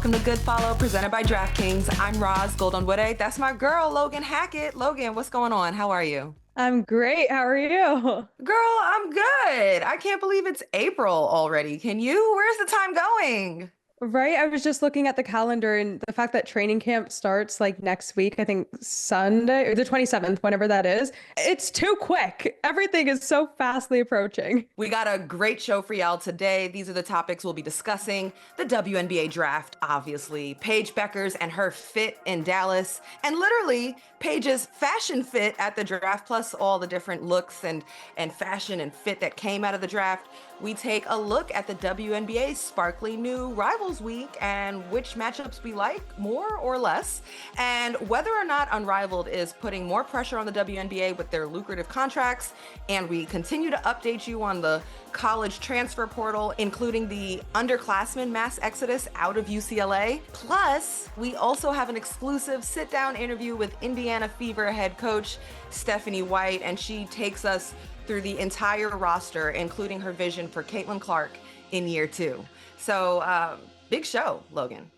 Welcome to Good Follow, presented by DraftKings. I'm Ros Logan. That's my girl, Logan Hackett. Logan, what's going on? How are you? I'm great. How are you? Girl, I'm good. I can't believe it's April already. Can you? Where's the time going? Right? I was just looking at the calendar and the fact that training camp starts like next week, I think Sunday or the 27th, whenever that is. It's too quick. Everything is so fastly approaching. We got a great show for y'all today. These are the topics we'll be discussing. The WNBA Draft, obviously. Paige Bueckers and her fit in Dallas. And literally, Paige's fashion fit at the draft, plus all the different looks and fashion and fit that came out of the draft. We take a look at the WNBA's sparkly new Rivals Week and which matchups we like more or less, and whether or not Unrivaled is putting more pressure on the WNBA with their lucrative contracts. And we continue to update you on the college transfer portal, including the underclassmen mass exodus out of UCLA. Plus, we also have an exclusive sit-down interview with Indiana Fever head coach Stephanie White, and she takes us through the entire roster, including her vision for Caitlin Clark in year 2. So, big show, Logan.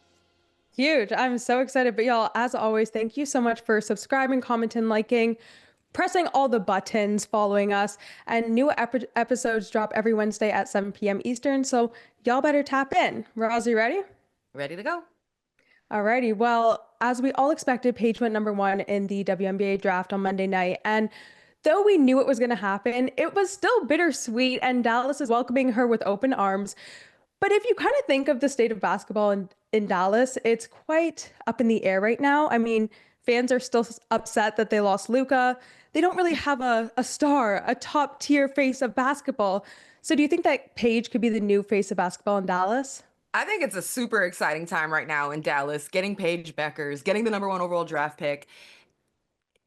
Huge. I'm so excited. But y'all, as always, thank you so much for subscribing, commenting, liking, pressing all the buttons, following us. And new episodes drop every Wednesday at 7 p.m. Eastern. So y'all better tap in. Roz, you ready? Ready to go. Alrighty. Well, as we all expected, Paige went number 1 in the WNBA draft on Monday night. And though we knew it was going to happen, it was still bittersweet, and Dallas is welcoming her with open arms. But if you kind of think of the state of basketball in Dallas, it's quite up in the air right now. I mean, fans are still upset that they lost Luka. They don't really have a star, a top tier face of basketball. So do you think that Paige could be the new face of basketball in Dallas? I think it's a super exciting time right now in Dallas, getting Paige Bueckers, getting the number 1 overall draft pick.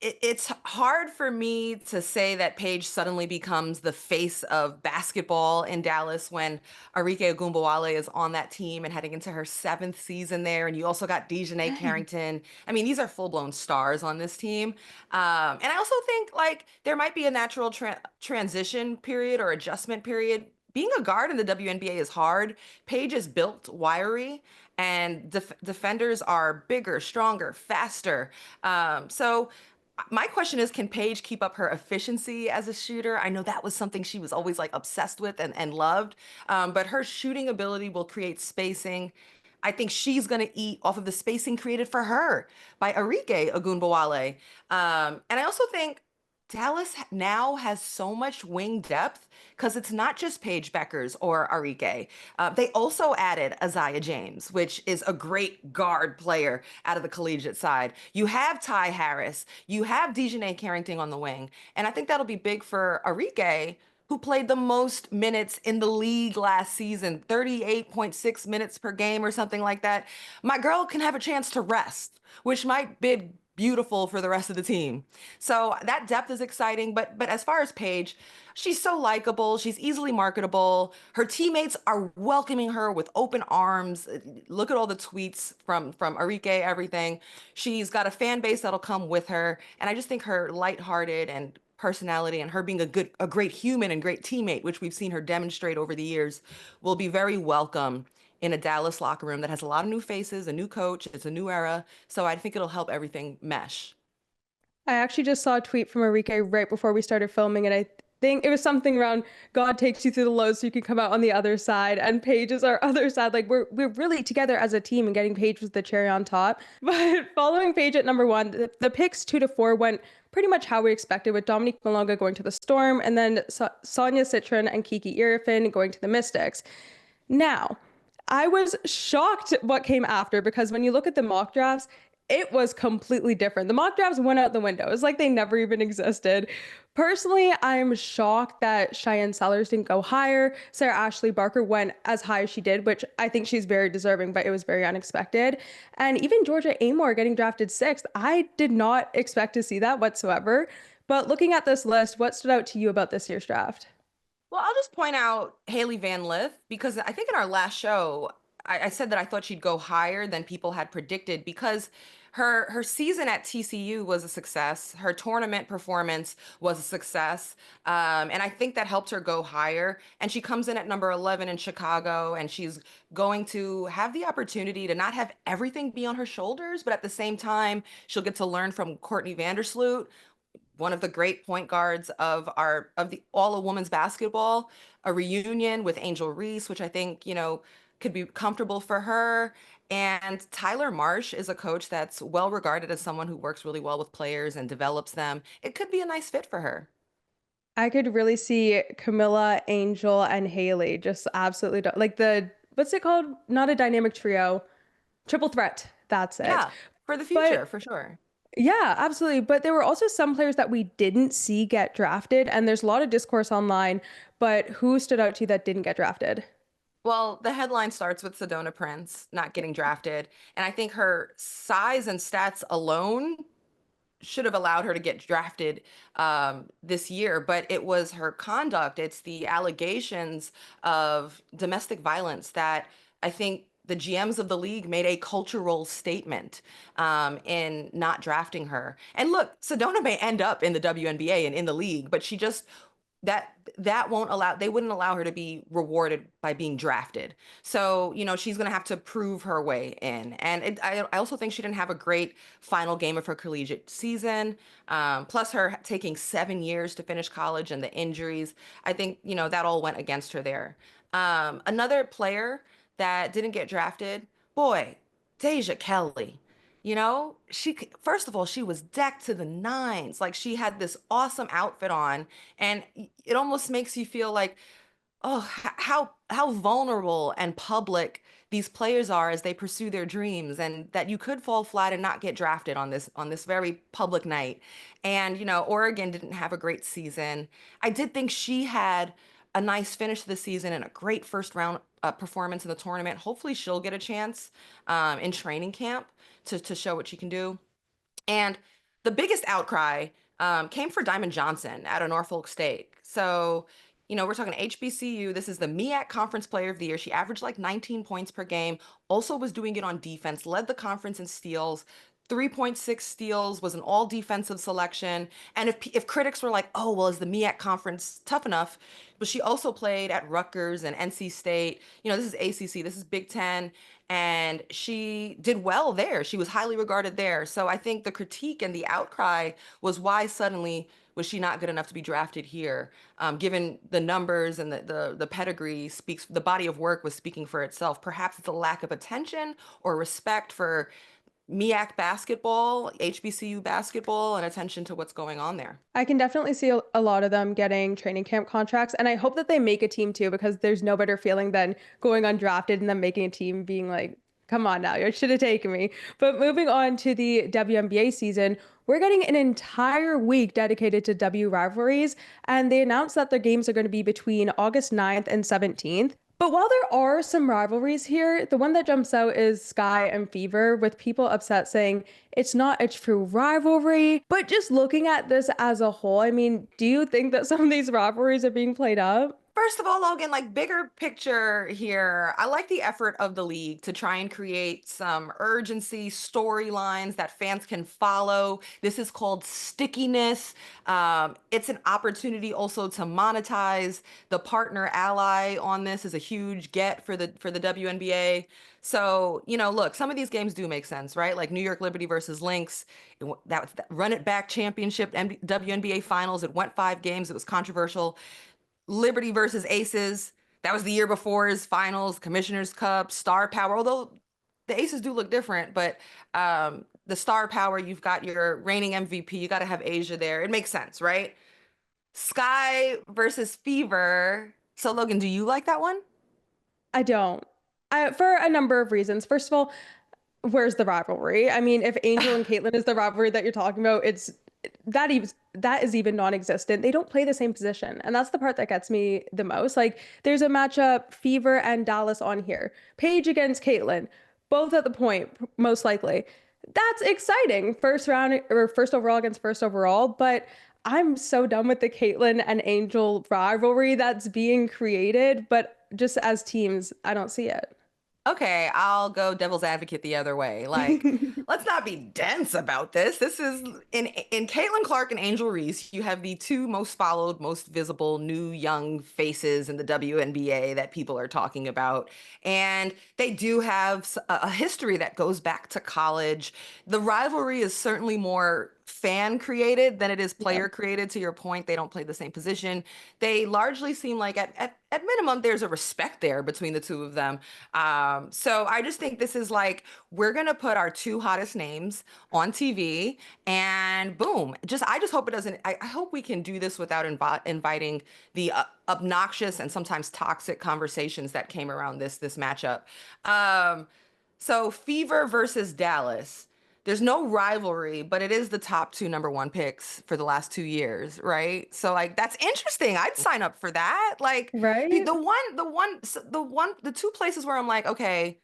It's hard for me to say that Paige suddenly becomes the face of basketball in Dallas when Arike Ogunbowale is on that team and heading into her 7th season there. And you also got Deja Carrington. I mean, these are full-blown stars on this team. And I also think like there might be a natural transition period or adjustment period. Being a guard in the WNBA is hard. Paige is built wiry, and defenders are bigger, stronger, faster. So my question is, can Paige keep up her efficiency as a shooter? I know that was something she was always like obsessed with and loved, but her shooting ability will create spacing. I think she's going to eat off of the spacing created for her by Arike Ogunbowale. And I also think Dallas now has so much wing depth because it's not just Paige Bueckers or Arike. They also added Isaiah James, which is a great guard player out of the collegiate side. You have Ty Harris. You have Dejanay Carrington on the wing. And I think that'll be big for Arike, who played the most minutes in the league last season, 38.6 minutes per game or something like that. My girl can have a chance to rest, which might be beautiful for the rest of the team. So that depth is exciting. But as far as Paige, she's so likable. She's easily marketable. Her teammates are welcoming her with open arms. Look at all the tweets from Arike, everything. She's got a fan base that'll come with her. And I just think her lighthearted and personality and her being a great human and great teammate, which we've seen her demonstrate over the years, will be very welcome in a Dallas locker room that has a lot of new faces, a new coach. It's a new era. So I think it'll help everything mesh. I actually just saw a tweet from Arike right before we started filming, and I think it was something around God takes you through the lows so you can come out on the other side, and Paige is our other side. Like we're really together as a team, and getting Paige was the cherry on top. But following Paige at number 1, the picks 2 to 4 went pretty much how we expected, with Dominique Malonga going to the Storm, and then Sonia Citron and Kiki Irifin going to the Mystics. Now, I was shocked what came after, because when you look at the mock drafts, it was completely different. The mock drafts went out the window. It's like they never even existed. Personally, I'm shocked that Cheyenne Sellers didn't go higher. Sarah Ashley Barker went as high as she did, which I think she's very deserving, but it was very unexpected. And even Georgia Amore getting drafted 6th, I did not expect to see that whatsoever. But looking at this list, what stood out to you about this year's draft? Well, I'll just point out Haley Van Lith, because I think in our last show, I said that I thought she'd go higher than people had predicted because her season at TCU was a success. Her tournament performance was a success, and I think that helped her go higher. And she comes in at number 11 in Chicago, and she's going to have the opportunity to not have everything be on her shoulders, but at the same time, she'll get to learn from Courtney Vandersloot, one of the great point guards of the all of women's basketball, a reunion with Angel Reese, which I think, could be comfortable for her. And Tyler Marsh is a coach that's well regarded as someone who works really well with players and develops them. It could be a nice fit for her. I could really see Camilla, Angel, and Haley just absolutely like the what's it called? Not a dynamic trio, triple threat. That's it. Yeah, for the future, But for sure. yeah, absolutely. But there were also some players that we didn't see get drafted, and there's a lot of discourse online. But who stood out to you that didn't get drafted? Well, the headline starts with Sedona Prince not getting drafted. And I think her size and stats alone should have allowed her to get drafted this year, but it was her conduct. It's the allegations of domestic violence that I think the GMs of the league made a cultural statement in not drafting her. And look, Sedona may end up in the WNBA and in the league, but she just that won't allow they wouldn't allow her to be rewarded by being drafted. So she's going to have to prove her way in. And I also think she didn't have a great final game of her collegiate season, plus her taking 7 years to finish college and the injuries. I think that all went against her there. Another player that didn't get drafted, boy, Deja Kelley. First of all, she was decked to the nines. Like, she had this awesome outfit on, and it almost makes you feel like, oh, how vulnerable and public these players are as they pursue their dreams, and that you could fall flat and not get drafted on this very public night. And Oregon didn't have a great season. I did think she had a nice finish to the season and a great first round performance in the tournament. Hopefully, she'll get a chance in training camp to show what she can do. And the biggest outcry came for Diamond Johnson out of Norfolk State. So, we're talking HBCU. This is the MEAC Conference Player of the Year. She averaged like 19 points per game, also was doing it on defense, led the conference in steals. 3.6 steals, was an all defensive selection. And if critics were like, oh, well, is the MEAC conference tough enough? But she also played at Rutgers and NC State. This is ACC, this is Big Ten. And she did well there. She was highly regarded there. So I think the critique and the outcry was, why suddenly was she not good enough to be drafted here? Given the numbers and the pedigree speaks, the body of work was speaking for itself. Perhaps it's a lack of attention or respect for MEAC basketball, HBCU basketball, and attention to what's going on there. I can definitely see a lot of them getting training camp contracts, and I hope that they make a team too, because there's no better feeling than going undrafted and then making a team being like, come on now, you should have taken me. But moving on to the WNBA season, we're getting an entire week dedicated to W rivalries, and they announced that their games are going to be between August 9th and 17th. But while there are some rivalries here, the one that jumps out is Sky and Fever, with people upset saying it's not a true rivalry. But just looking at this as a whole, I mean, do you think that some of these rivalries are being played up? First of all, Logan, like, bigger picture here, I like the effort of the league to try and create some urgency, storylines that fans can follow. This is called stickiness. It's an opportunity also to monetize. The partner ally on this is a huge get for the WNBA. So, look, some of these games do make sense, right? Like New York Liberty versus Lynx, that Run It Back Championship, WNBA Finals. It went 5 games. It was controversial. Liberty versus Aces. That was the year before's finals, Commissioner's Cup, Star Power. Although the Aces do look different, but the Star Power, you've got your reigning MVP. You got to have Asia there. It makes sense, right? Sky versus Fever. So, Logan, do you like that one? I don't. For a number of reasons. First of all, where's the rivalry? I mean, if Angel and Caitlyn is the rivalry that you're talking about, that is even non-existent. They don't play the same position, and that's the part that gets me the most. Like, there's a matchup, Fever and Dallas on here, Paige against Caitlyn, both at the point, most likely. That's exciting. First round or first overall against first overall, but I'm so done with the Caitlyn and Angel rivalry that's being created. But just as teams, I don't see it. Okay, I'll go devil's advocate the other way. Like, let's not be dense about this. This is in Caitlin Clark and Angel Reese, you have the two most followed, most visible new young faces in the WNBA that people are talking about. And they do have a history that goes back to college. The rivalry is certainly more fan created than it is Yeah. player created. To your point, they don't play the same position. They largely seem like at minimum there's a respect there between the two of them. So I just think this is like, we're gonna put our two hottest names on TV and boom. I just hope it doesn't. I hope we can do this without inviting the obnoxious and sometimes toxic conversations that came around this matchup. So Fever versus Dallas. There's no rivalry, but it is the top two number one picks for the last 2 years, right? So like that's interesting. I'd sign up for that. Like Right? the two places where I'm like, okay,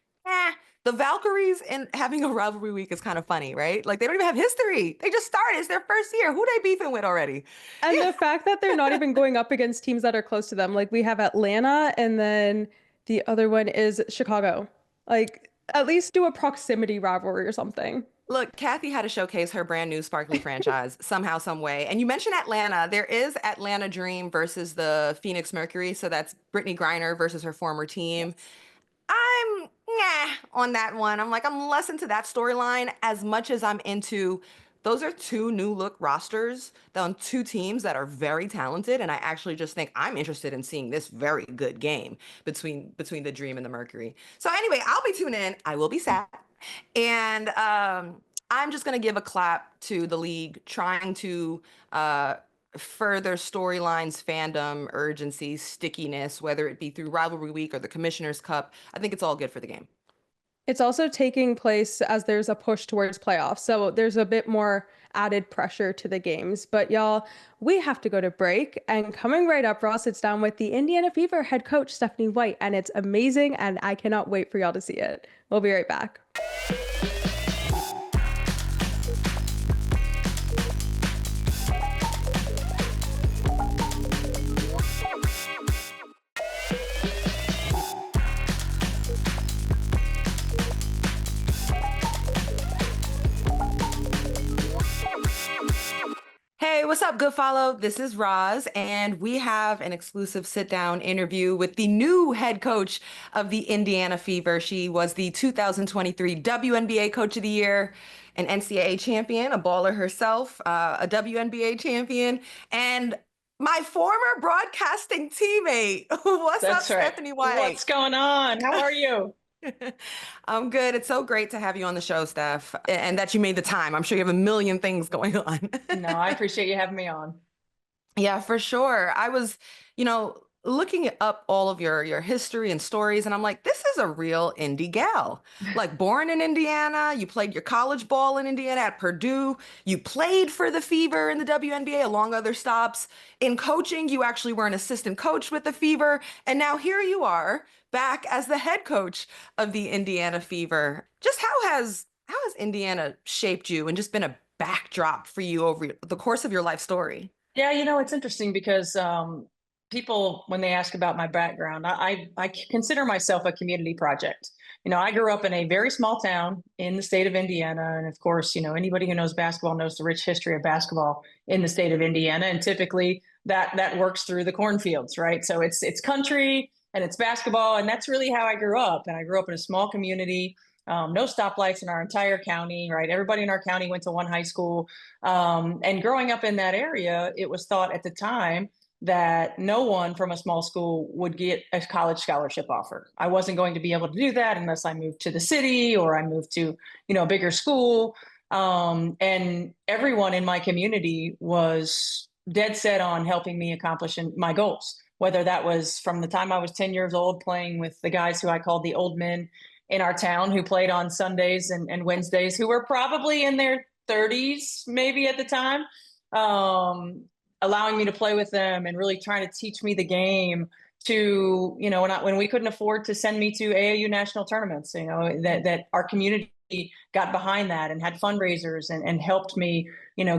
the Valkyries and having a rivalry week is kind of funny, right? Like they don't even have history. They just started. It's their first year. Who they beefing with already? And the fact that they're not even going up against teams that are close to them. Like we have Atlanta and then the other one is Chicago. Like at least do a proximity rivalry or something. Look, Kathy had to showcase her brand new sparkly franchise somehow, some way. And you mentioned Atlanta. There is Atlanta Dream versus the Phoenix Mercury. So that's Brittany Griner versus her former team. Yes. I'm on that one. I'm like, I'm less into that storyline as much as I'm into those are two new look rosters on two teams that are very talented. And I actually just think I'm interested in seeing this very good game between the Dream and the Mercury. So anyway, I'll be tuning in. I will be sad. And I'm just going to give a clap to the league trying to further storylines, fandom, urgency, stickiness, whether it be through Rivalry Week or the Commissioner's Cup. I think it's all good for the game. It's also taking place as there's a push towards playoffs. So there's a bit more added pressure to the games. But y'all, we have to go to break. And coming right up, Ross sits down with the Indiana Fever head coach, Stephanie White. And it's amazing. And I cannot wait for y'all to see it. We'll be right back. Hey, what's up, Good Follow? This is Roz, and we have an exclusive sit-down interview with the new head coach of the Indiana Fever. She was the 2023 WNBA Coach of the Year, an NCAA champion, a baller herself, a WNBA champion, and my former broadcasting teammate. What's up, That's right. Stephanie White? What's going on? How are you? I'm good. It's so great to have you on the show, Steph, and that you made the time. I'm sure you have a million things going on. No, I appreciate you having me on. Yeah, for sure. I was, looking up all of your history and stories, and I'm like, this is a real indie gal. Like born in Indiana, you played your college ball in Indiana at Purdue, you played for the Fever in the WNBA along other stops. In coaching, you actually were an assistant coach with the Fever, and now here you are back as the head coach of the Indiana Fever. Just how has Indiana shaped you and just been a backdrop for you over the course of your life story? Yeah, it's interesting because people, when they ask about my background, I consider myself a community project. I grew up in a very small town in the state of Indiana. And of course, anybody who knows basketball knows the rich history of basketball in the state of Indiana. And typically that works through the cornfields, right? So it's country and it's basketball. And that's really how I grew up. And I grew up in a small community. No stoplights in our entire county, right? Everybody in our county went to one high school. And growing up in that area, it was thought at the time that no one from a small school would get a college scholarship offer. I wasn't going to be able to do that unless I moved to the city or I moved to, a bigger school. And everyone in my community was dead set on helping me accomplish my goals, whether that was from the time I was 10 years old playing with the guys who I called the old men in our town who played on Sundays and Wednesdays, who were probably in their 30s, maybe at the time, allowing me to play with them and really trying to teach me the game to, when we couldn't afford to send me to AAU national tournaments, that our community got behind that and had fundraisers and helped me,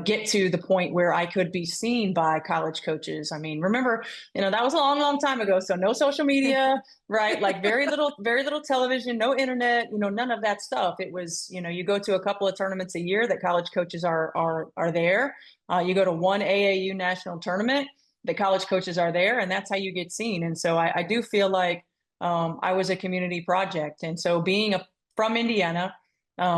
get to the point where I could be seen by college coaches. I mean, remember, that was a long, long time ago. So no social media, right? Like very little television, no internet, none of that stuff. It was, you go to a couple of tournaments a year that college coaches are there. You go to one AAU national tournament, the college coaches are there, and that's how you get seen. And so I do feel like I was a community project. And so from Indiana,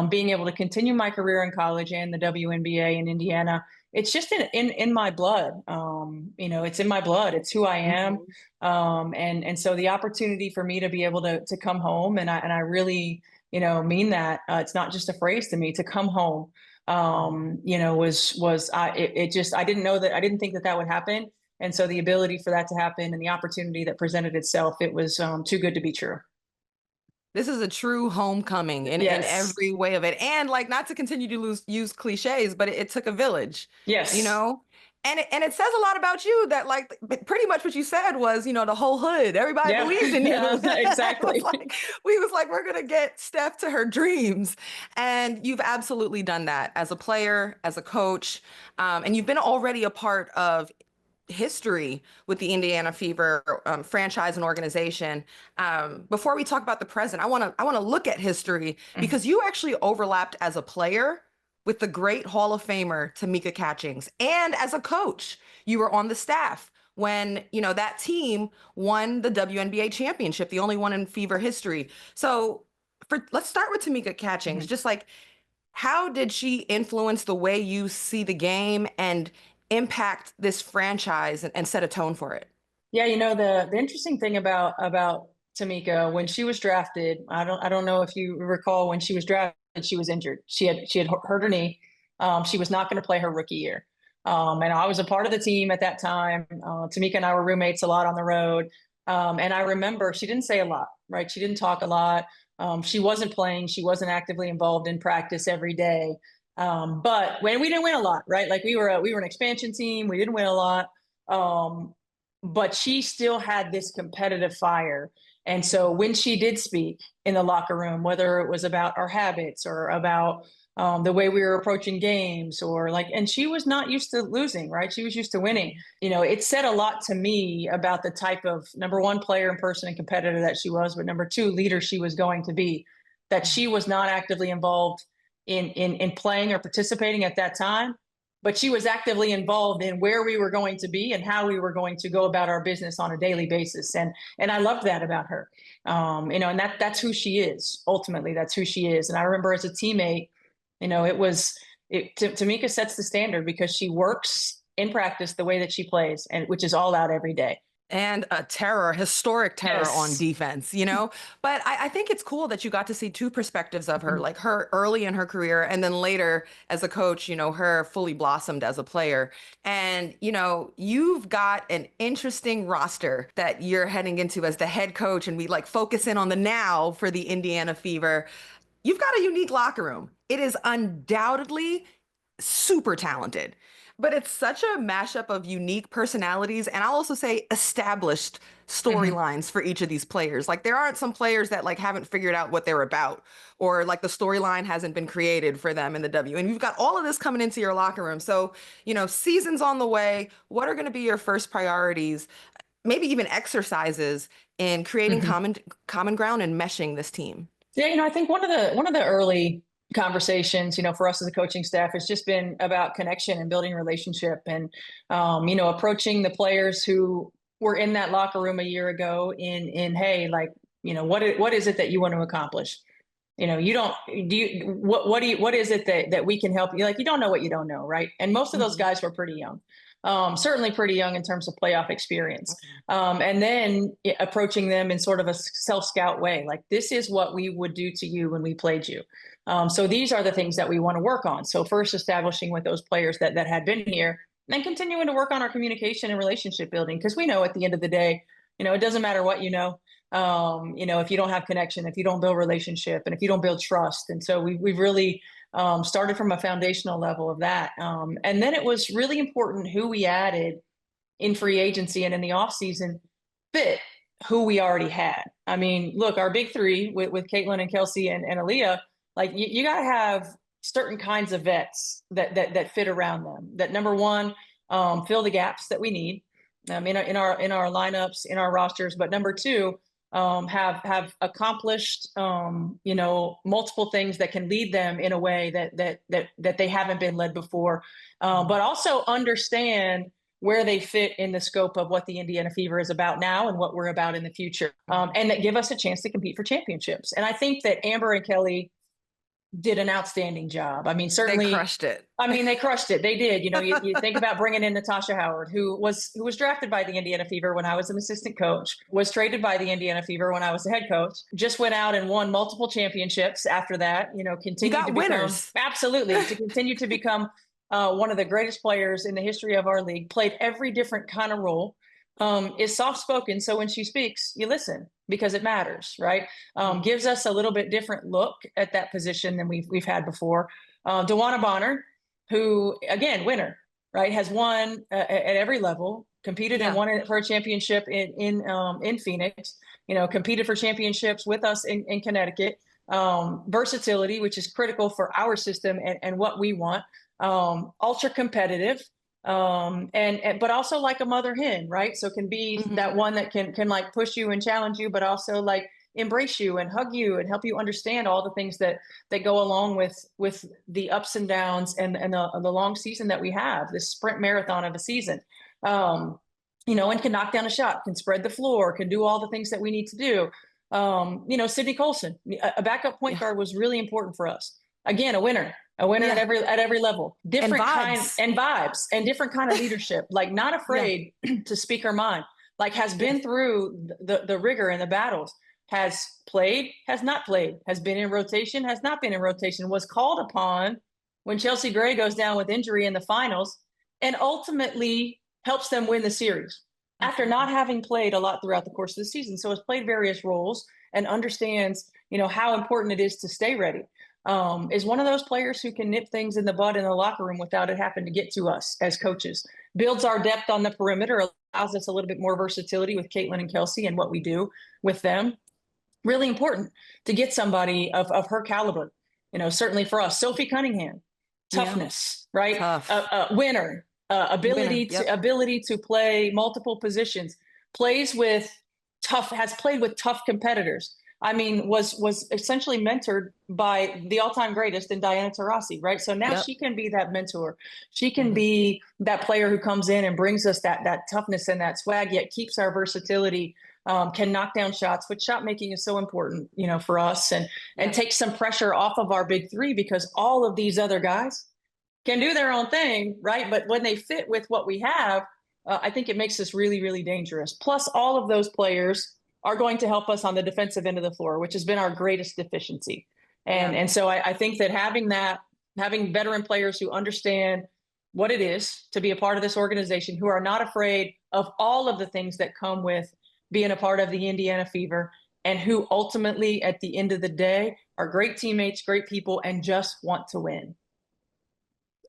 being able to continue my career in college and the WNBA in Indiana, it's just in my blood. It's in my blood. It's who I am. And so the opportunity for me to be able to come home, and I really, mean that, it's not just a phrase to me, to come home, I didn't know that, I didn't think that would happen. And so the ability for that to happen and the opportunity that presented itself, it was too good to be true. This is a true homecoming in every way of it. And like, not to continue to use cliches, but it took a village. Yes. And it says a lot about you that, like, pretty much what you said was, the whole hood, everybody believed in you. Yeah, exactly. we was like, we're going to get Steph to her dreams. And you've absolutely done that as a player, as a coach. And you've been already a part of history with the Indiana Fever franchise and organization. Before we talk about the present, I want to look at history, because you actually overlapped as a player with the great Hall of Famer Tamika Catchings, and as a coach, you were on the staff when that team won the WNBA championship, the only one in Fever history. So let's start with Tamika Catchings. Just like, how did she influence the way you see the game and impact this franchise and set a tone for it? Yeah, the interesting thing about Tamika, when she was drafted, I don't know if you recall, when she was drafted, she was injured. She had hurt her knee. She was not going to play her rookie year. And I was a part of the team at that time. Tamika and I were roommates a lot on the road. And I remember she didn't say a lot, right? She didn't talk a lot. She wasn't playing. She wasn't actively involved in practice every day. But when we didn't win a lot, right? Like we were an expansion team. We didn't win a lot. But she still had this competitive fire. And so when she did speak in the locker room, whether it was about our habits or about the way we were approaching games, and she was not used to losing, right? She was used to winning. It said a lot to me about the type of, number one, player and person and competitor that she was, but number two, leader she was going to be, that she was not actively involved in playing or participating at that time, but she was actively involved in where we were going to be and how we were going to go about our business on a daily basis. And I loved that about her. And that's who she is. Ultimately, that's who she is. And I remember as a teammate, Tamika sets the standard because she works in practice the way that she plays, and which is all out every day. And a historic terror on defense, But I think it's cool that you got to see two perspectives of her, like her early in her career, and then later as a coach, her fully blossomed as a player. And, you've got an interesting roster that you're heading into as the head coach, and we focus in on the now for the Indiana Fever. You've got a unique locker room. It is undoubtedly super talented. But it's such a mashup of unique personalities, and I'll also say established storylines for each of these players. Like, there aren't some players that haven't figured out what they're about, or the storyline hasn't been created for them in the W. And you've got all of this coming into your locker room. So, season's on the way. What are going to be your first priorities? Maybe even exercises in creating common ground and meshing this team. Yeah, I think one of the early conversations, for us as a coaching staff, has just been about connection and building relationship, and approaching the players who were in that locker room a year ago in hey, what is it that you want to accomplish? What is it that we can help you? You don't know what you don't know, right? And most of those guys were pretty young. Certainly pretty young in terms of playoff experience. And then approaching them in sort of a self-scout way, this is what we would do to you when we played you. So these are the things that we want to work on. So first, establishing with those players that had been here, and continuing to work on our communication and relationship building, because we know at the end of the day, it doesn't matter what if you don't have connection, if you don't build relationship, and if you don't build trust. And so we've really started from a foundational level of that. And then it was really important who we added in free agency and in the offseason fit who we already had. I mean, look, our big three with Caitlin and Kelsey and Aliyah, Like you got to have certain kinds of vets that fit around them. That number one, fill the gaps that we need in our lineups, in our rosters. But number two, have accomplished multiple things that can lead them in a way that they haven't been led before, but also understand where they fit in the scope of what the Indiana Fever is about now and what we're about in the future, and that give us a chance to compete for championships. And I think that Amber and Kelley did an outstanding job. I mean, certainly They crushed it. I mean, they crushed it. They did. You think about bringing in Natasha Howard, who was drafted by the Indiana Fever when I was an assistant coach, was traded by the Indiana Fever when I was the head coach, just went out and won multiple championships after that, continued to winners. become, absolutely, to continue to become one of the greatest players in the history of our league, played every different kind of role, is soft-spoken. So when she speaks, you listen because it matters, right? Gives us a little bit different look at that position than we've had before. DeWanna Bonner, who, again, winner, right, has won at every level, competed and won it for a championship in Phoenix, competed for championships with us in Connecticut. Versatility, which is critical for our system and what we want. Ultra competitive, but also like a mother hen, right? So can be that one that can like push you and challenge you, but also like embrace you and hug you and help you understand all the things that go along with the ups and downs and the long season that we have, this sprint marathon of a season. And can knock down a shot, can spread the floor, can do all the things that we need to do. Sydney Colson, a backup point guard, was really important for us. Again, a winner at every level, different kinds and vibes and different kind of leadership, like not afraid to speak her mind, like has been through the rigor and the battles, has played, has not played, has been in rotation, has not been in rotation, was called upon when Chelsea Gray goes down with injury in the finals, and ultimately helps them win the series after not having played a lot throughout the course of the season. So has played various roles and understands, how important it is to stay ready. Is one of those players who can nip things in the bud in the locker room without it having to get to us as coaches. Builds our depth on the perimeter, allows us a little bit more versatility with Caitlin and Kelsey and what we do with them. Really important to get somebody of her caliber, certainly for us. Sophie Cunningham, toughness, right? Tough. Winner, ability to play multiple positions, has played with tough competitors. I mean, was essentially mentored by the all-time greatest in Diana Taurasi, right? So now she can be that mentor. She can be that player who comes in and brings us that toughness and that swag, yet keeps our versatility, can knock down shots, which shot making is so important, for us, and take some pressure off of our big three, because all of these other guys can do their own thing, right? But when they fit with what we have, I think it makes us really, really dangerous. Plus, all of those players are going to help us on the defensive end of the floor, which has been our greatest deficiency. And so I think that having veteran players who understand what it is to be a part of this organization, who are not afraid of all of the things that come with being a part of the Indiana Fever, and who ultimately, at the end of the day, are great teammates, great people, and just want to win.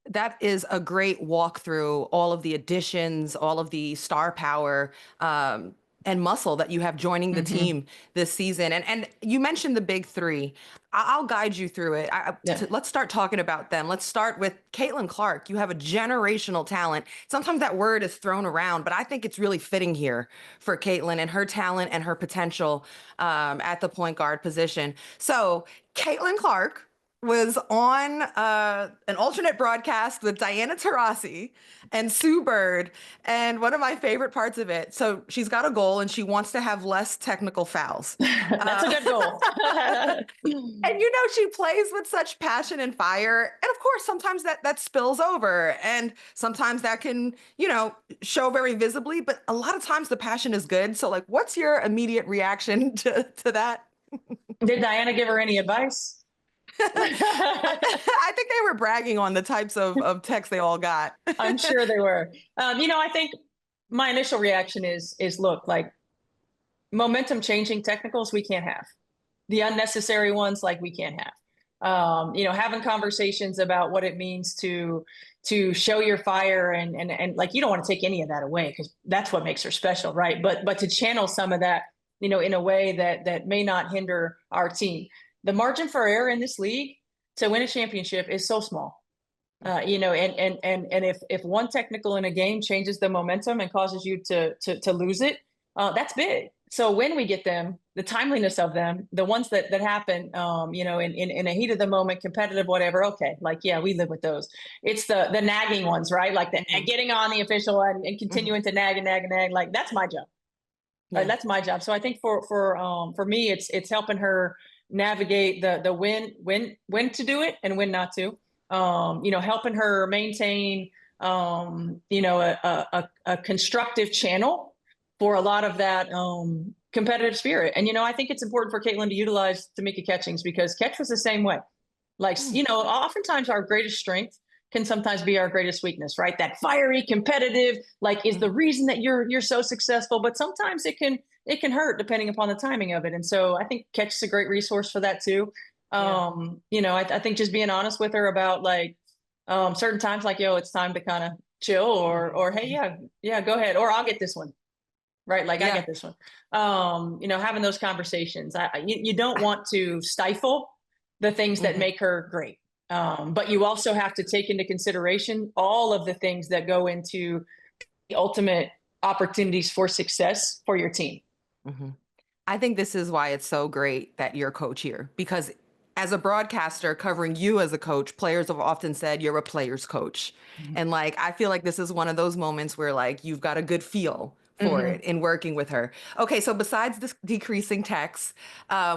That is a great walk through all of the additions, all of the star power, and muscle that you have joining the team this season. And you mentioned the big three. I'll guide you through it. Let's start talking about them. Let's start with Caitlin Clark. You have a generational talent. Sometimes that word is thrown around, but I think it's really fitting here for Caitlin and her talent and her potential at the point guard position. So Caitlin Clark was on an alternate broadcast with Diana Taurasi and Sue Bird. And one of my favorite parts of it, so she's got a goal and she wants to have less technical fouls. That's a good goal. And, she plays with such passion and fire. And of course, sometimes that spills over, and sometimes that can, show very visibly, but a lot of times the passion is good. So what's your immediate reaction to that? Did Diana give her any advice? I think they were bragging on the types of texts they all got. I'm sure they were. I think my initial reaction is look, like, momentum changing technicals we can't have. The unnecessary ones, we can't have. Having conversations about what it means to show your fire and you don't want to take any of that away, because that's what makes her special, right? But to channel some of that, in a way that may not hinder our team. the margin for error in this league to win a championship is so small. You know, and if one technical in a game changes the momentum and causes you to lose it, that's big. So when we get them, the timeliness of them, the ones that happen, you know, in a heat of the moment, competitive, whatever. Okay, like yeah, we live with those. It's the nagging ones, right? Like the getting on the official and continuing to nag and nag and nag. Like that's my job. Right? That's my job. So I think for me, it's helping her navigate the when to do it and when not to. You know, helping her maintain, you know, a constructive channel for a lot of that competitive spirit. And, you know, I think it's important for Caitlin to utilize Tamika Catchings because Catch was the same way. Like, you know, oftentimes our greatest strength can sometimes be our greatest weakness, right? That fiery, competitive, like is the reason that you're so successful. But sometimes it can hurt depending upon the timing of it. And so I think Catch is a great resource for that too. You know, I think just being honest with her about like certain times, like, yo, it's time to kind of chill or, hey, yeah, go ahead. Or I'll get this one. Right. Like I get this one. You know, having those conversations, you don't want to stifle the things that make her great. But you also have to take into consideration all of the things that go into the ultimate opportunities for success for your team. I think this is why it's so great that you're a coach here, because as a broadcaster covering you as a coach, players have often said you're a player's coach. And like, I feel like this is one of those moments where like, you've got a good feel for it in working with her. Okay, so besides this decreasing text,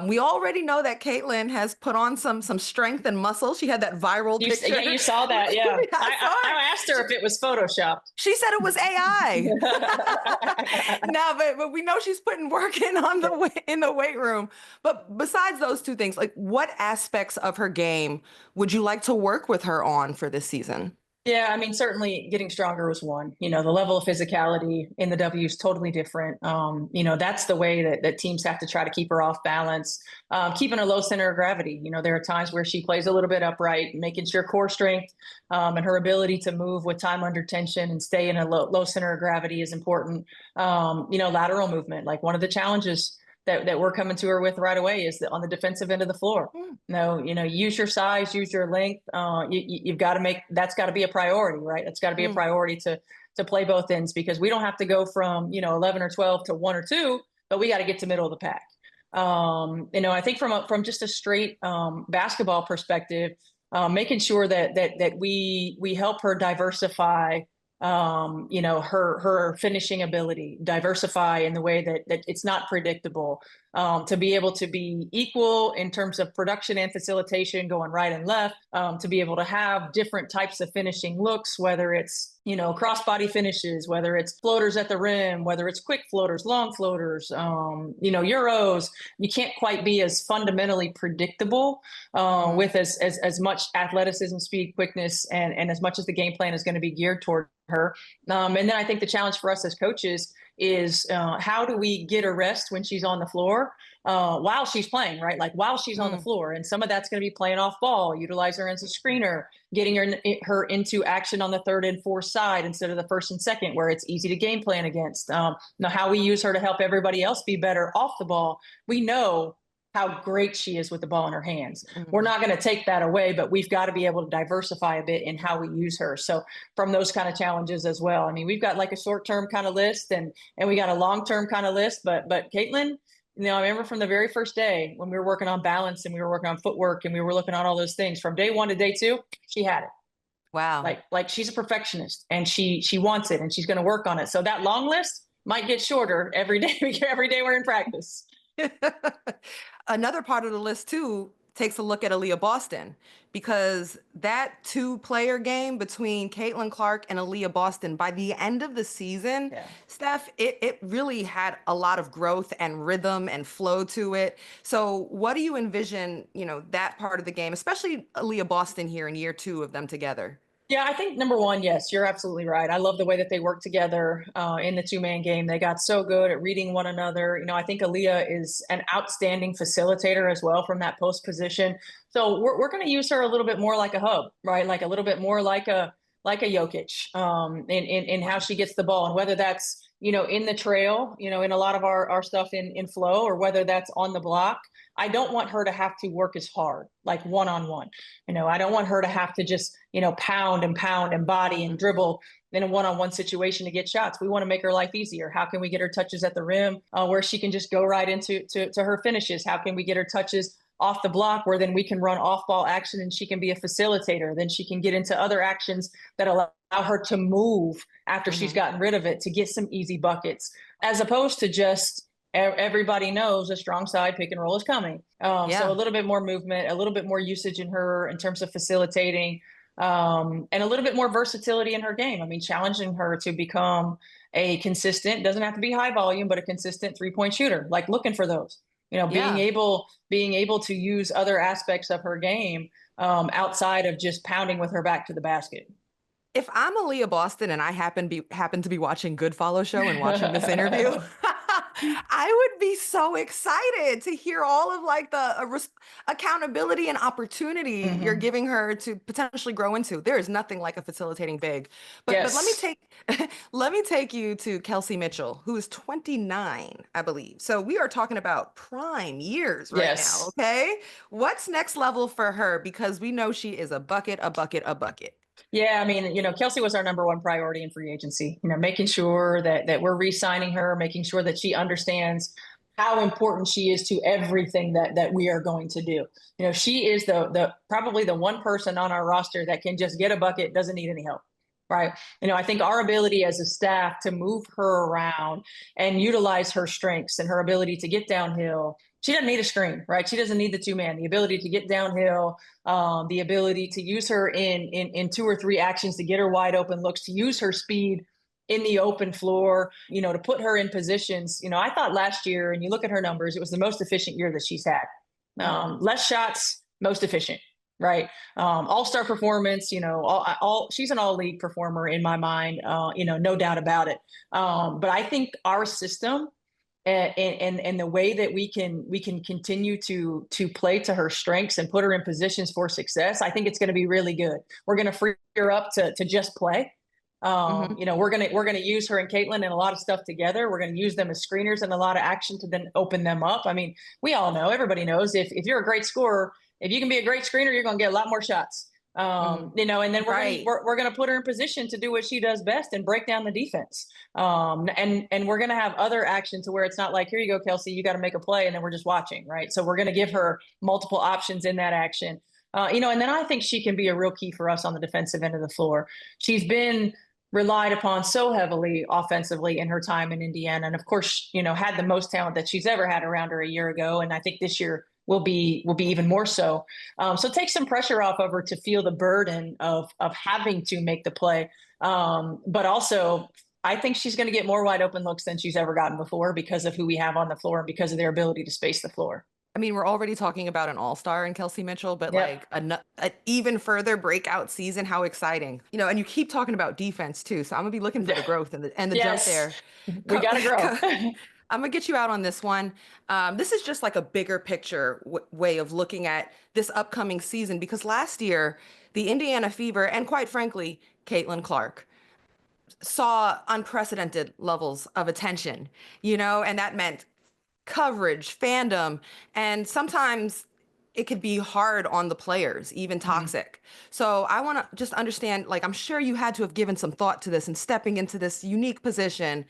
we already know that Caitlin has put on some strength and muscle. She had that viral picture. Yeah, you saw that. Yeah, I asked her if it was photoshopped. She said it was AI. No, but we know she's putting work in in the weight room. But besides those two things, like what aspects of her game would you like to work with her on for this season? Yeah, I mean, certainly getting stronger was one. You know, the level of physicality in the W is totally different. You know, that's the way that teams have to try to keep her off balance, keeping a low center of gravity. You know, there are times where she plays a little bit upright, making sure core strength and her ability to move with time under tension and stay in a low center of gravity is important. You know, lateral movement, like one of the challenges that we're coming to her with right away is on the defensive end of the floor. No, you know, use your size, use your length. You've got to that's got to be a priority, right? That's got to be a priority to play both ends because we don't have to go from, you know, 11 or 12 to 1 or 2, but we got to get to middle of the pack. You know, I think from just a straight basketball perspective, making sure that we help her diversify you know, her finishing ability, diversify in the way that it's not predictable, to be able to be equal in terms of production and facilitation going right and left, to be able to have different types of finishing looks, whether it's, you know, crossbody finishes, whether it's floaters at the rim, whether it's quick floaters, long floaters, you know, Euros. You can't quite be as fundamentally predictable with as much athleticism, speed, quickness, and as much as the game plan is going to be geared toward her. And then I think the challenge for us as coaches is how do we get her rest when she's on the floor while she's playing, right? Like while she's on the floor. And some of that's going to be playing off ball, utilize her as a screener, getting her into action on the third and fourth side instead of the first and second, where it's easy to game plan against. Now, how we use her to help everybody else be better off the ball. We know how great she is with the ball in her hands. We're not going to take that away, but we've got to be able to diversify a bit in how we use her. So from those kind of challenges as well. I mean, we've got like a short-term kind of list and we got a long-term kind of list, but Caitlin, you know, I remember from the very first day when we were working on balance and we were working on footwork and we were looking at all those things from day 1 to day 2, she had it. Wow. Like she's a perfectionist and she wants it and she's going to work on it. So that long list might get shorter every day we're in practice. Another part of the list too takes a look at Aliyah Boston, because that 2-player game between Caitlin Clark and Aliyah Boston by the end of the season, Steph, it really had a lot of growth and rhythm and flow to it. So what do you envision, you know, that part of the game, especially Aliyah Boston here in year 2 of them together? Yeah, I think number one, yes, you're absolutely right. I love the way that they work together in the 2-man game. They got so good at reading one another. You know, I think Aliyah is an outstanding facilitator as well from that post position. So we're going to use her a little bit more like a hub, right? Like a little bit more like a Jokic in how she gets the ball, and whether that's, in the trail, in a lot of our stuff in flow, or whether that's on the block. I don't want her to have to work as hard, like one-on-one. I don't want her to have to just, pound and body and dribble in a one-on-one situation to get shots. We want to make her life easier. How can we get her touches at the rim where she can just go right into to her finishes? How can we get her touches off the block where then we can run off-ball action and she can be a facilitator? Then she can get into other actions that allow her to move after she's gotten rid of it to get some easy buckets, as opposed to just everybody knows a strong side pick and roll is coming. So a little bit more movement, a little bit more usage in her in terms of facilitating, and a little bit more versatility in her game. I mean, challenging her to become a consistent, doesn't have to be high volume, but a consistent 3-point shooter, like looking for those, being able to use other aspects of her game outside of just pounding with her back to the basket. If I'm Aliyah Boston and I happen to be watching Good Follow Show and watching this interview, I would be so excited to hear all of like the accountability and opportunity you're giving her to potentially grow into. There is nothing like a facilitating big. But let me take you to Kelsey Mitchell, who is 29, I believe. So we are talking about prime years right now. Okay, what's next level for her? Because we know she is a bucket, a bucket, a bucket. Yeah, I mean, Kelsey was our number one priority in free agency, making sure that we're re-signing her, making sure that she understands how important she is to everything that we are going to do. She is the probably the one person on our roster that can just get a bucket, doesn't need any help. Right. I think our ability as a staff to move her around and utilize her strengths and her ability to get downhill. She doesn't need a screen, right? She doesn't need the two-man, the ability to get downhill, the ability to use her in 2 or 3 actions to get her wide open looks, to use her speed in the open floor, to put her in positions. I thought last year, and you look at her numbers, it was the most efficient year that she's had. Less shots, most efficient. Right. All-star performance, she's an all-league performer in my mind, no doubt about it. But I think our system and the way that we can continue to play to her strengths and put her in positions for success, I think it's going to be really good. We're going to free her up to just play. We're gonna use her and Caitlin and a lot of stuff together. We're gonna use them as screeners and a lot of action to then open them up. I mean, we all know, everybody knows, if you're a great scorer, if you can be a great screener, you're gonna get a lot more shots. And then we're gonna put her in position to do what she does best and break down the defense. And we're gonna have other action to where it's not like, here you go, Kelsey, you got to make a play, and then we're just watching, right? So we're gonna give her multiple options in that action. And then I think she can be a real key for us on the defensive end of the floor. She's been relied upon so heavily offensively in her time in Indiana. And of course, had the most talent that she's ever had around her a year ago. And I think this year will be even more so. So take some pressure off of her to feel the burden of having to make the play. But also, I think she's going to get more wide open looks than she's ever gotten before because of who we have on the floor and because of their ability to space the floor. I mean, we're already talking about an all-star in Kelsey Mitchell, but like an even further breakout season. How exciting. And you keep talking about defense too. So I'm gonna be looking for the growth and the jump there. We got to grow. I'm gonna get you out on this one. This is just like a bigger picture way of looking at this upcoming season, because last year, the Indiana Fever, and quite frankly, Caitlin Clark, saw unprecedented levels of attention, and that meant coverage, fandom, and sometimes it could be hard on the players, even toxic. So I want to just understand, like, I'm sure you had to have given some thought to this and stepping into this unique position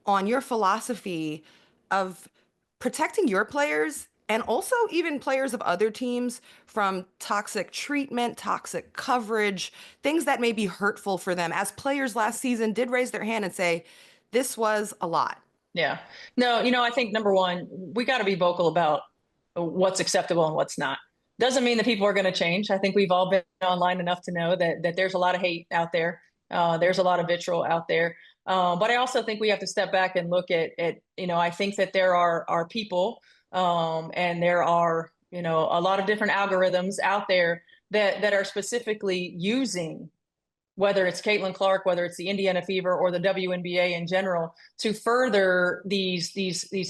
on your philosophy of protecting your players and also even players of other teams from toxic treatment, toxic coverage, things that may be hurtful for them, as players last season did raise their hand and say, this was a lot. Yeah. No, I think number one, we got to be vocal about what's acceptable and what's not. Doesn't mean that people are going to change. I think we've all been online enough to know that there's a lot of hate out there. There's a lot of vitriol out there. But I also think we have to step back and look at I think that there are people and there are, a lot of different algorithms out there that are specifically using, whether it's Caitlin Clark, whether it's the Indiana Fever or the WNBA in general, to further these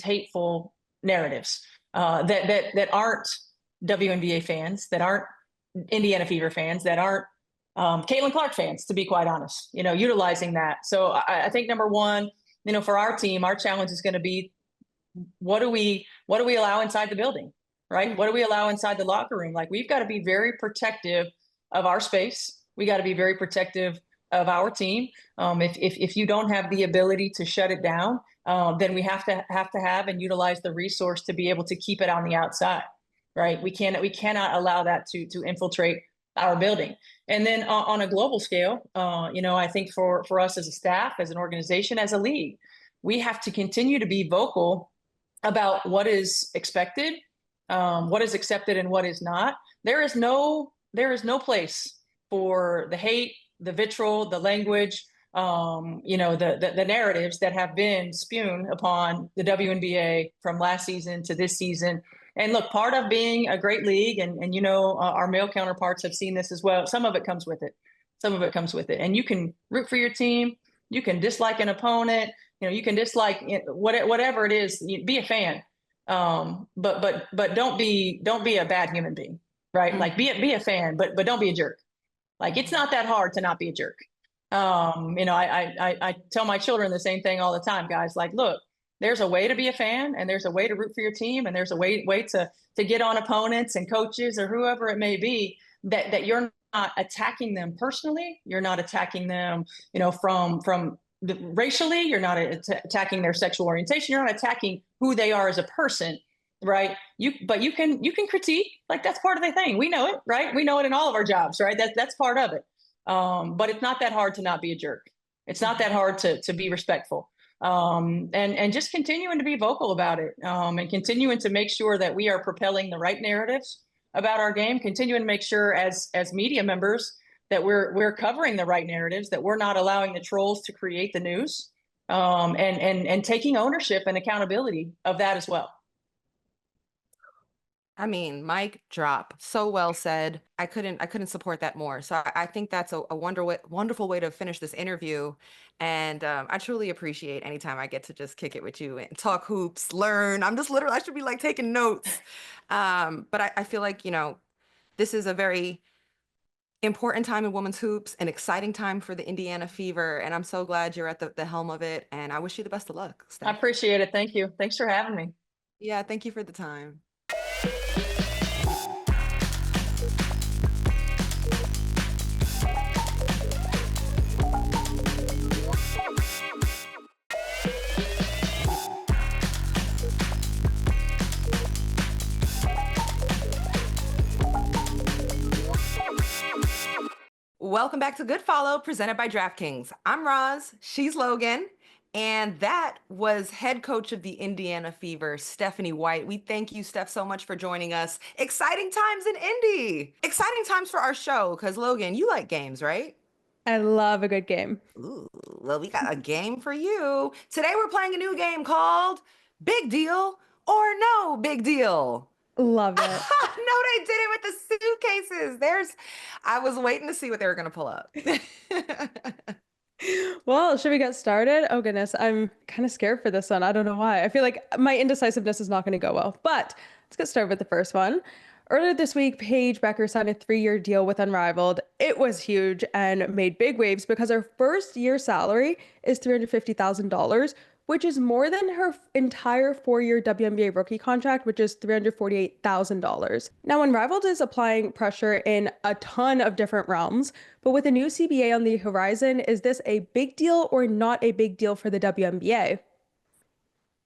hateful narratives that aren't WNBA fans, that aren't Indiana Fever fans, that aren't Caitlin Clark fans, to be quite honest, utilizing that. So I think number one, for our team, our challenge is going to be what do we allow inside the building, right? What do we allow inside the locker room? Like, we've got to be very protective of our space. We got to be very protective of our team. If you don't have the ability to shut it down, then we have to have and utilize the resource to be able to keep it on the outside, right? We cannot allow that to infiltrate our building. And then on a global scale, I think for us as a staff, as an organization, as a league, we have to continue to be vocal about what is expected, what is accepted, and what is not. There is no place for the hate, the vitriol, the language, the narratives that have been spewed upon the WNBA from last season to this season. And look, part of being a great league, and our male counterparts have seen this as well. Some of it comes with it. And you can root for your team. You can dislike an opponent. You can dislike whatever it is. Be a fan, but don't be a bad human being, right? Like, be a fan, but don't be a jerk. Like, it's not that hard to not be a jerk. I tell my children the same thing all the time, guys. Like, look, there's a way to be a fan, and there's a way to root for your team, and there's a way to get on opponents and coaches or whoever it may be, that you're not attacking them personally. You're not attacking them, from racially. You're not attacking their sexual orientation. You're not attacking who they are as a person, right? But you can critique. Like, that's part of the thing. We know it, right? We know it in all of our jobs, right? That's part of it. But it's not that hard to not be a jerk. It's not that hard to be respectful. And just continuing to be vocal about it, and continuing to make sure that we are propelling the right narratives about our game, continuing to make sure as media members that we're covering the right narratives, that we're not allowing the trolls to create the news, and taking ownership and accountability of that as well. I mean, mic drop. So well said. I couldn't support that more. So I think that's a wonderful way to finish this interview. And I truly appreciate anytime I get to just kick it with you and talk hoops, learn. I'm just literally, I should be like taking notes. But I feel like, this is a very important time in women's hoops, an exciting time for the Indiana Fever. And I'm so glad you're at the helm of it. And I wish you the best of luck, Steph. I appreciate it. Thank you. Thanks for having me. Yeah, thank you for the time. Welcome back to Good Follow, presented by DraftKings. I'm Ros, she's Logan, and that was head coach of the Indiana Fever, Stephanie White. We thank you, Steph, so much for joining us. Exciting times in Indy. Exciting times for our show, because Logan, you like games, right? I love a good game. Ooh, well, we got a game for you. Today we're playing a new game called Big Deal or No Big Deal. Love it. No, they did it with the suitcases. I was waiting to see what they were going to pull up. Well, should we get started? Oh, goodness. I'm kind of scared for this one. I don't know why. I feel like my indecisiveness is not going to go well. But let's get started with the first one. Earlier this week, Paige Bueckers signed a 3-year deal with Unrivaled. It was huge and made big waves because her first year salary is $350,000, which is more than her entire 4-year WNBA rookie contract, which is $348,000. Now, Unrivaled is applying pressure in a ton of different realms, but with a new CBA on the horizon, is this a big deal or not a big deal for the WNBA?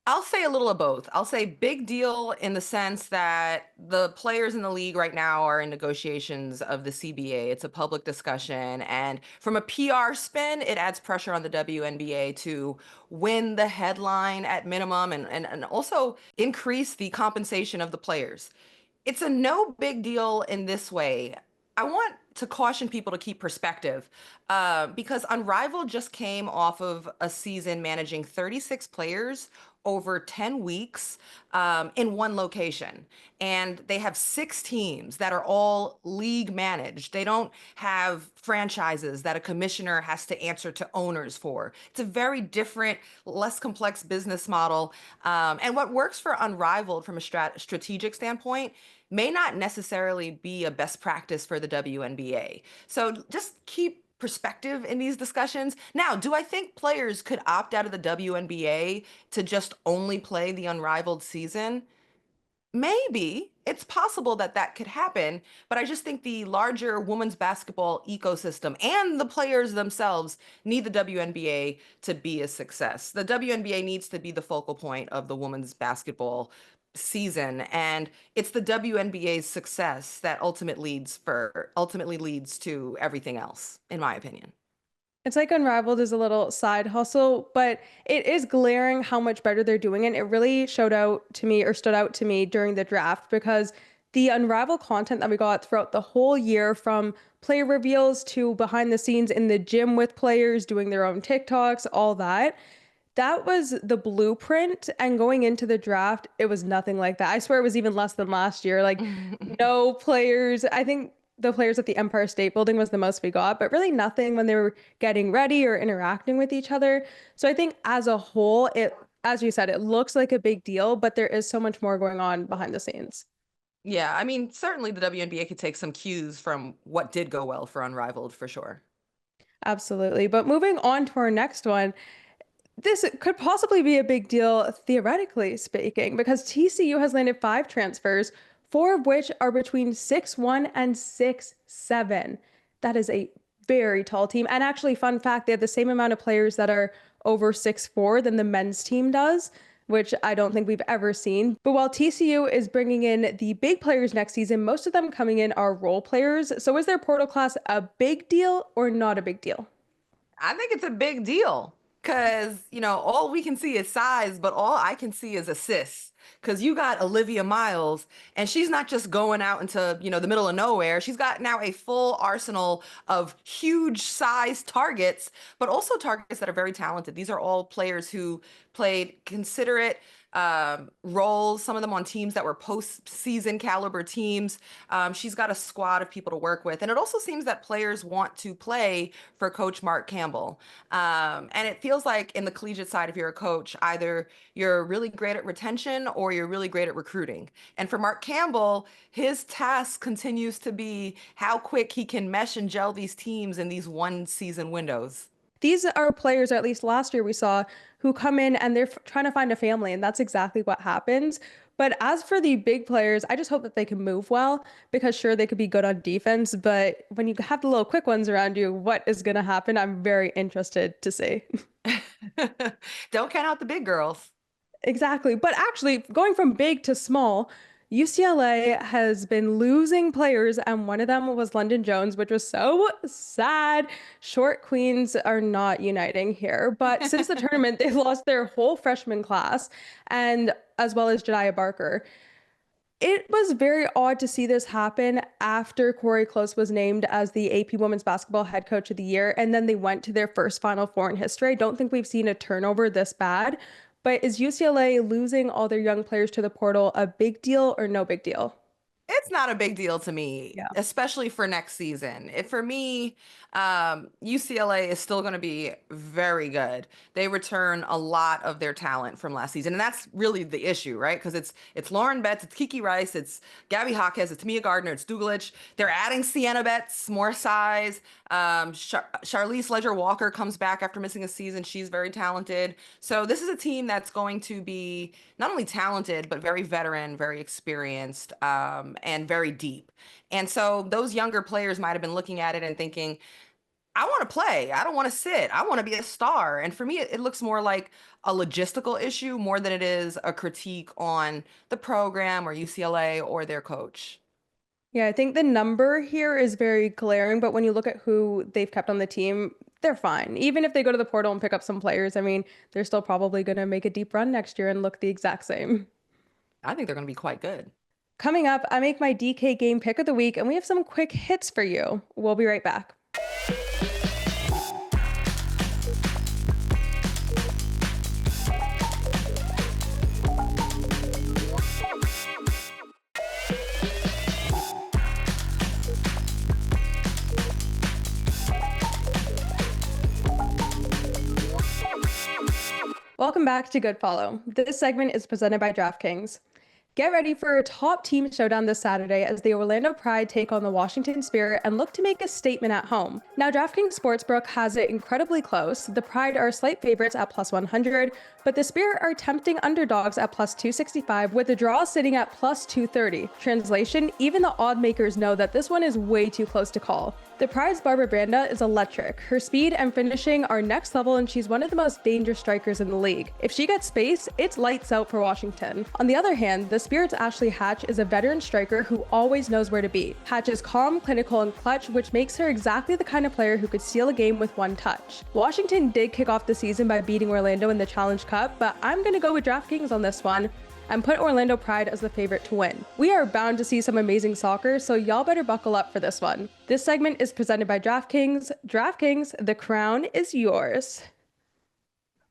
I'll say a little of both. I'll say big deal in the sense that the players in the league right now are in negotiations of the CBA. It's a public discussion. And from a PR spin, it adds pressure on the WNBA to win the headline at minimum and also increase the compensation of the players. It's a no big deal in this way. I want to caution people to keep perspective because Unrivaled just came off of a season managing 36 players over 10 weeks in one location. And they have 6 teams that are all league managed. They don't have franchises that a commissioner has to answer to owners for. It's a very different, less complex business model. And what works for Unrivaled from a strategic standpoint may not necessarily be a best practice for the WNBA. So just keep perspective in these discussions. Now, do I think players could opt out of the WNBA to just only play the unrivaled season? Maybe. It's possible that that could happen, but I just think the larger women's basketball ecosystem and the players themselves need the WNBA to be a success. The WNBA needs to be the focal point of the women's basketball season, and it's the WNBA's success that ultimately leads to everything else, in my opinion. It's like Unrivaled is a little side hustle, but it is glaring how much better they're doing it. It really showed out to me or stood out to me during the draft because the Unrivaled content that we got throughout the whole year, from player reveals to behind the scenes in the gym with players doing their own TikToks, all that. That was the blueprint. And going into the draft, it was nothing like that. I swear it was even less than last year. Like, no players. I think the players at the Empire State Building was the most we got, but really nothing when they were getting ready or interacting with each other. So I think as a whole, it, as you said, it looks like a big deal, but there is so much more going on behind the scenes. Yeah, I mean, certainly the WNBA could take some cues from what did go well for Unrivaled for sure. Absolutely. But moving on to our next one, this could possibly be a big deal, theoretically speaking, because TCU has landed 5 transfers, 4 of which are between 6'1" and 6'7". That is a very tall team. And actually, fun fact, they have the same amount of players that are over 6'4" than the men's team does, which I don't think we've ever seen. But while TCU is bringing in the big players next season, most of them coming in are role players. So is their portal class a big deal or not a big deal? I think it's a big deal because, all we can see is size, but all I can see is assists. Because you got Olivia Miles, and she's not just going out into, the middle of nowhere. She's got now a full arsenal of huge size targets, but also targets that are very talented. These are all players who played considerate roles, some of them on teams that were postseason caliber teams. She's got a squad of people to work with. And it also seems that players want to play for Coach Mark Campbell. And it feels like in the collegiate side, if you're a coach, either you're really great at retention or you're really great at recruiting. And for Mark Campbell, his task continues to be how quick he can mesh and gel these teams in these one season windows. These are players, or at least last year we saw, who come in and they're trying to find a family, and that's exactly what happens. But as for the big players, I just hope that they can move well, because sure, they could be good on defense, but when you have the little quick ones around you, what is going to happen? I'm very interested to see. Don't count out the big girls. Exactly. But actually, going from big to small, UCLA has been losing players, and one of them was London Jones, which was so sad. Short queens are not uniting here. But since the tournament, they've lost their whole freshman class, and as well as Jediah Barker. It was very odd to see this happen after Corey Close was named as the AP Women's Basketball Head Coach of the Year, and then they went to their first Final Four in history. I don't think we've seen a turnover this bad. But is UCLA losing all their young players to the portal a big deal or no big deal? It's not a big deal to me, Yeah. especially for next season. For me, UCLA is still going to be very good. They return a lot of their talent from last season, and that's really the issue, right? Because it's Lauren Betts, it's Kiki Rice, it's Gabby Hawkes, it's Mia Gardner, it's Dugalich. They're adding Sienna Betts, more size. Charlize Ledger-Walker comes back after missing a season. She's very talented. So this is a team that's going to be not only talented, but very veteran, very experienced, and very deep. And so those younger players might have been looking at it and thinking, I want to play. I don't want to sit. I want to be a star. And for me, it looks more like a logistical issue more than it is a critique on the program or UCLA or their coach. Yeah, I think the number here is very glaring, but when you look at who they've kept on the team, they're fine. Even if they go to the portal and pick up some players, I mean, they're still probably going to make a deep run next year and look the exact same. I think they're going to be quite good. Coming up, I make my DK game pick of the week, and we have some quick hits for you. We'll be right back. Welcome back to Good Follow. This segment is presented by DraftKings. Get ready for a top team showdown this Saturday as the Orlando Pride take on the Washington Spirit and look to make a statement at home. Now, DraftKings Sportsbook has it incredibly close. The Pride are slight favorites at plus 100, but the Spirit are tempting underdogs at plus 265, with the draw sitting at plus 230. Translation, even the odd makers know that this one is way too close to call. The Pride's Barbara Branda is electric. Her speed and finishing are next level, and she's one of the most dangerous strikers in the league. If she gets space, it's lights out for Washington. On the other hand, the Spirit's Ashley Hatch is a veteran striker who always knows where to be. Hatch is calm, clinical, and clutch, which makes her exactly the kind of player who could steal a game with one touch. Washington did kick off the season by beating Orlando in the Challenge Cup, but I'm going to go with DraftKings on this one and put Orlando Pride as the favorite to win. We are bound to see some amazing soccer, so y'all better buckle up for this one. This segment is presented by DraftKings. DraftKings, the crown is yours.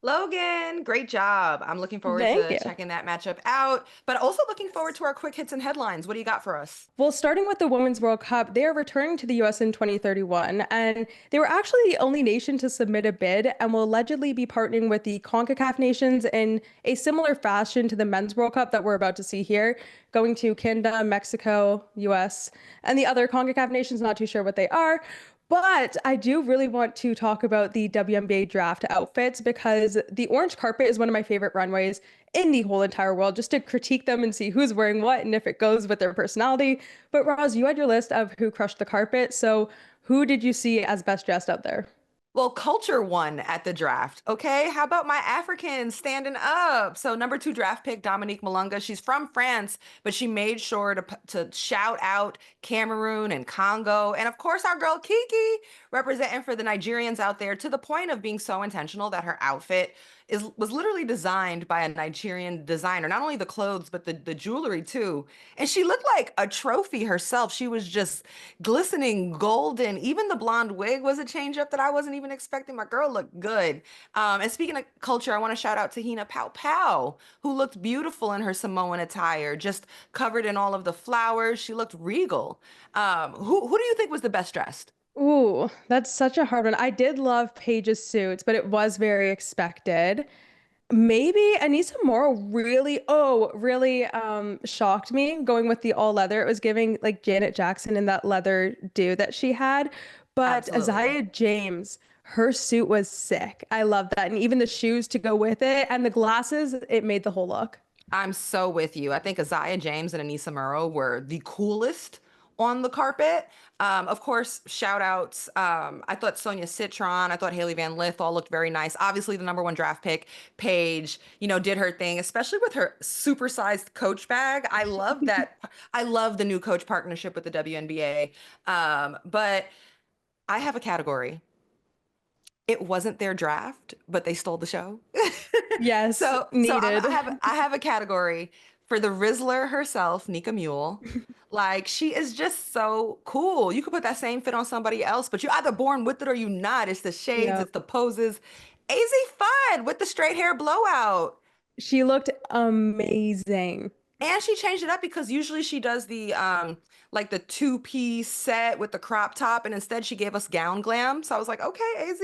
Logan, great job. I'm looking forward to checking that matchup out, but also looking forward to our quick hits and headlines. What do you got for us? Well, starting with the Women's World Cup, they are returning to the US in 2031, and they were actually the only nation to submit a bid and will allegedly be partnering with the CONCACAF nations in a similar fashion to the Men's World Cup that we're about to see here, going to Canada, Mexico, US, and the other CONCACAF nations, not too sure what they are. But I do really want to talk about the WNBA draft outfits because the orange carpet is one of my favorite runways in the whole entire world, just to critique them and see who's wearing what and if it goes with their personality. But Ros, you had your list of who crushed the carpet. So who did you see as best dressed out there? Well, culture won at the draft. Okay. How about my Africans standing up? So number 2 draft pick, Dominique Malunga. She's from France, but she made sure to shout out Cameroon and Congo. And of course, our girl Kiki representing for the Nigerians out there, to the point of being so intentional that her outfit was literally designed by a Nigerian designer. Not only the clothes, but the jewelry too. And she looked like a trophy herself. She was just glistening golden. Even the blonde wig was a change up that I wasn't even expecting. My girl looked good. And speaking of culture, I want to shout out Tahina Pow Pow, who looked beautiful in her Samoan attire, just covered in all of the flowers. She looked regal. Who do you think was the best dressed? Ooh, that's such a hard one. I did love Paige's suits, but it was very expected. Maybe Anissa Morrow really shocked me going with the all leather. It was giving like Janet Jackson in that leather do that she had. But Absolutely. Isaiah James, her suit was sick. I love that. And even the shoes to go with it and the glasses, it made the whole look. I'm so with you. I think Isaiah James and Anissa Murrow were the coolest on the carpet. Of course, shout outs. I thought Sonia Citron, I thought Haley Van Lith all looked very nice. Obviously, the number 1 draft pick, Paige, did her thing, especially with her supersized coach bag. I love that. I love the new coach partnership with the WNBA. But I have a category. It wasn't their draft, but they stole the show. Yes, So needed. I have a category for the Rizzler herself, Nika Mule. Like, she is just so cool. You could put that same fit on somebody else, but you're either born with it or you're not. It's the shades, Yeah. it's the poses. AZ Fun with the straight hair blowout. She looked amazing. And she changed it up because usually she does the like the 2-piece set with the crop top, and instead she gave us gown glam. So I was like, okay, AZ.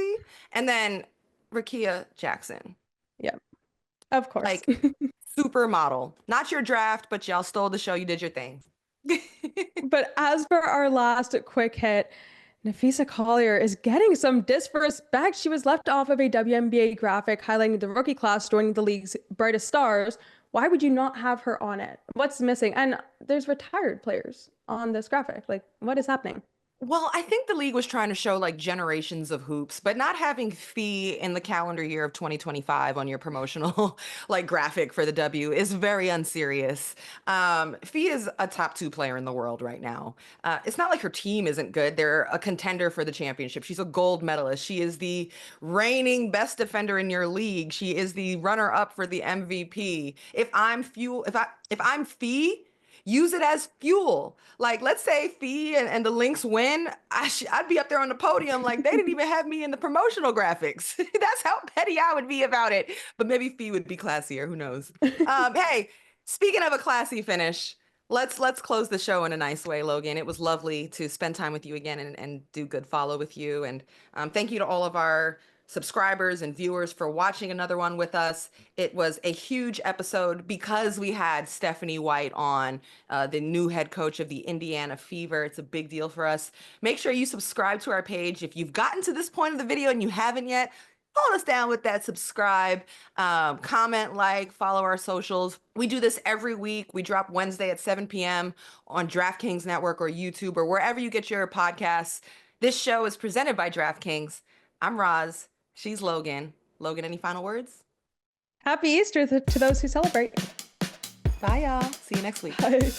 And then Rakia Jackson. Yeah, of course. Like, supermodel. Not your draft, but y'all stole the show. You did your thing. But as for our last quick hit, Nafisa Collier is getting some disrespect. She was left off of a WNBA graphic highlighting the rookie class joining the league's brightest stars. Why would you not have her on it? What's missing? And there's retired players on this graphic. Like, what is happening? Well, I think the league was trying to show like generations of hoops, but not having Fee in the calendar year of 2025 on your promotional like graphic for the W is very unserious. Fee is a top 2 player in the world right now. It's not like her team isn't good. They're a contender for the championship. She's a gold medalist. She is the reigning best defender in your league. She is the runner up for the MVP. If I'm Fee, use it as fuel. Like, let's say Fee and the Lynx win, I'd be up there on the podium like they didn't even have me in the promotional graphics. That's how petty I would be about it. But maybe Fee would be classier. Who knows? Hey, speaking of a classy finish, let's close the show in a nice way, Logan. It was lovely to spend time with you again and do good follow with you. And thank you to all of our subscribers and viewers for watching another one with us. It was a huge episode because we had Stephanie White on, the new head coach of the Indiana Fever. It's a big deal for us. Make sure you subscribe to our page. If you've gotten to this point of the video and you haven't yet, hold us down with that subscribe, comment, like, follow our socials. We do this every week. We drop Wednesday at 7 p.m. on DraftKings Network or YouTube or wherever you get your podcasts. This show is presented by DraftKings. I'm Ros. She's Logan. Logan, any final words? Happy Easter to those who celebrate. Bye, y'all. See you next week. Bye.